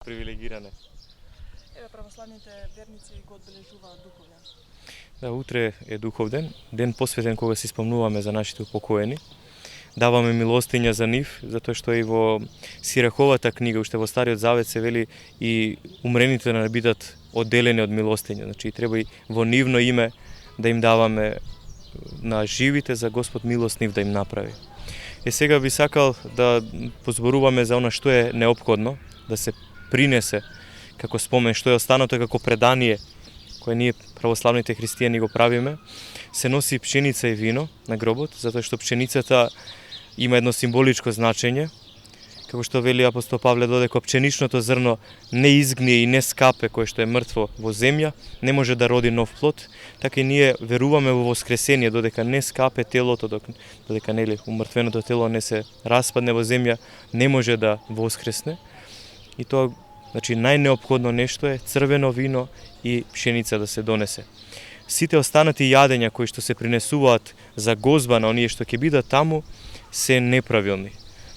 Привилегиране. Православните верници го одбележуваат духовден. Да, утре е духовден, ден посветен кога се спомнуваме за нашите упокоени. Даваме милостиња за нив, затоа што и во Сираховата книга, уште во Стариот Завет се вели и умрените да бидат одделени од милостиња. Значи треба и во нивно име да им даваме на живите за Господ милост нив да им направи. И сега би сакал да позборуваме за она што е неопходно, да се принесе како спомен, што е останато како предание кое ние православните христијани го правиме. Се носи пшеница и вино на гробот, затоа што пшеницата има едно символичко значење. Како што вели апостол Павле, додека пшеничното зрно не изгние и не скапе, кое што е мртво во земја, не може да роди нов плод, така и ние веруваме во воскресение, додека не скапе телото, додека нели умртвеното тело не се распадне во земја, не може да воскресне. И тоа, значи, најнеопходно нешто е црвено вино и пшеница да се донесе. Сите останати јадења кои што се принесуваат за гозба на оние што ќе бидат таму се неправилни.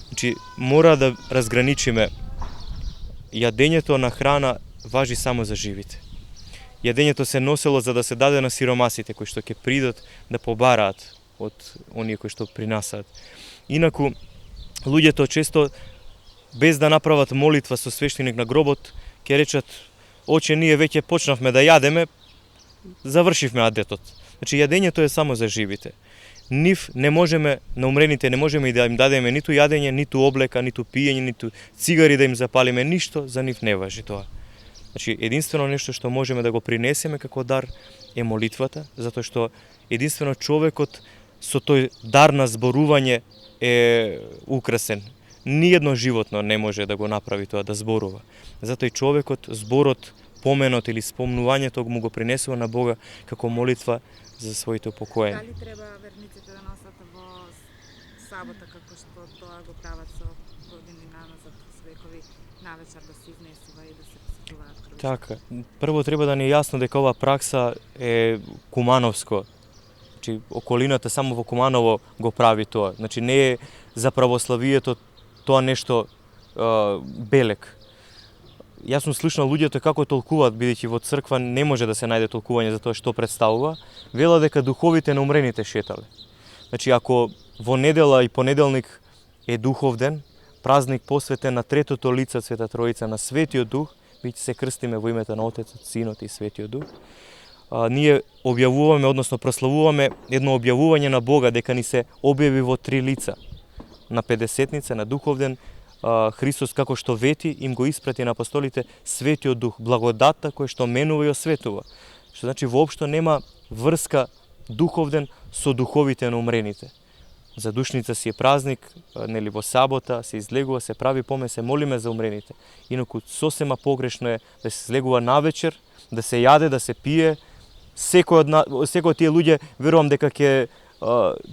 Значи, мора да разграничиме јадењето на храна важи само за живите. Јадењето се носело за да се даде на сиромасите кои што ќе придат да побараат од оние кои што принасаат. Инаку луѓето често без да направат молитва со свештеник на гробот ќе речат: "Оче, ние веќе почнавме да јадеме, завршивме адетот." Значи јадењето е само за живите. Нив не можеме, на умрените не можеме и да им дадеме ниту јадење, ниту облека, ниту пиење, ниту цигари да им запалиме, ништо за нив не важи тоа. Значи единствено нешто што можеме да го принесеме како дар е молитвата, затоа што единствено човекот со тој дар на зборување е украсен. Ниедно животно не може да го направи тоа, да зборува. Затоа и човекот, зборот, поменот или спомнувањето му го принесува на Бога како молитва за своите упокоени. Дали треба верниците да носат во сабота како што тоа го прават со години наназад, со векови, навечер да се изнесува и да се посетуваат крвишта? Така, прво треба да ни е јасно дека ова пракса е кумановско. Значи околината само во Куманово го прави тоа. Значи не е за православието тоа нешто белек. Јас сум слушнал луѓето како толкуваат, бидејќи во црква не може да се најде толкување за тоа што представува, вела дека духовите на умрените шетале. Значи ако во недела и понеделник е духовден, празник посветен на третото лице од Света Троица, на Светиот Дух, бидејќи се крстиме во името на Отецот, Синот и Светиот Дух, ние објавуваме, односно прославуваме едно објавување на Бога дека ни се објави во три лица. На Педесетница, на духовден, Христос како што вети им го испрати на апостолите Светиот Дух, благодатта која што менува и осветува. Што значи воопшто нема врска духовден со духовите на умрените. За душница си е празник, нели во сабота се излегува, се прави помен, се молиме за умрените. Инаку сосема погрешно е да се излегува навечер, да се јаде, да се пие. Секој од тие луѓе верувам дека ќе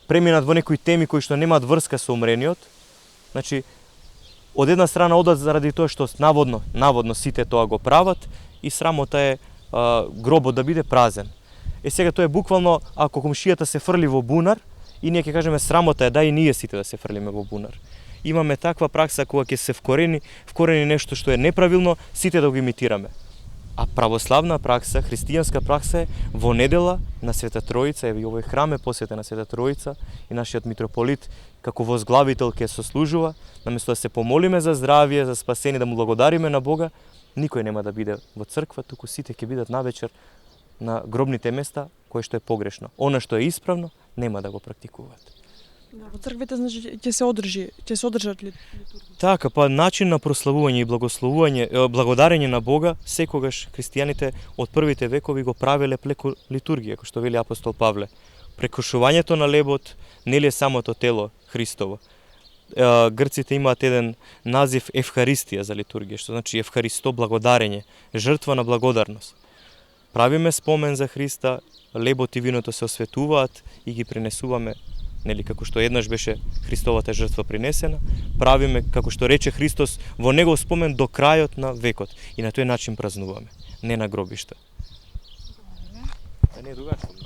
преминат во некои теми кои што немаат врска со умрениот. Значи, од една страна одат заради тоа што наводно сите тоа го прават и срамота е гробот да биде празен. Сега тоа е буквално ако комшијата се фрли во бунар и ние ќе кажеме срамота е да и ние сите да се фрлиме во бунар. Имаме таква пракса кога ќе се вкорени нешто што е неправилно, сите да го имитираме. А православна пракса, христијанска пракса е во недела на Света Троица, и овој храм е посветен на Света Троица и нашиот митрополит како возглавител ќе сослужува, наместо да се помолиме за здравје, за спасение, да му благодариме на Бога, никој нема да биде во црква, туку сите ќе бидат навечер на гробните места, кое што е погрешно. Она што е исправно, нема да го практикуваат. Во црквите значи ќе се одржат литургии. Така, па начин на прославување и благодарење на Бога, секогаш христијаните од првите векови го правеле преку литургија, како што вели апостол Павле. Прекушувањето на лебот нели е самото тело Христово. Грците имаат еден назив Евхаристија за литургија, што значи Евхаристо, благодарење, жртва на благодарност. Правиме спомен за Христа, лебот и виното се осветуваат и ги принесуваме, нели како што еднаш беше Христовата жртва принесена, правиме како што рече Христос во негов спомен до крајот на векот и на тој начин празнуваме, не на гробишта. Не е дугашко.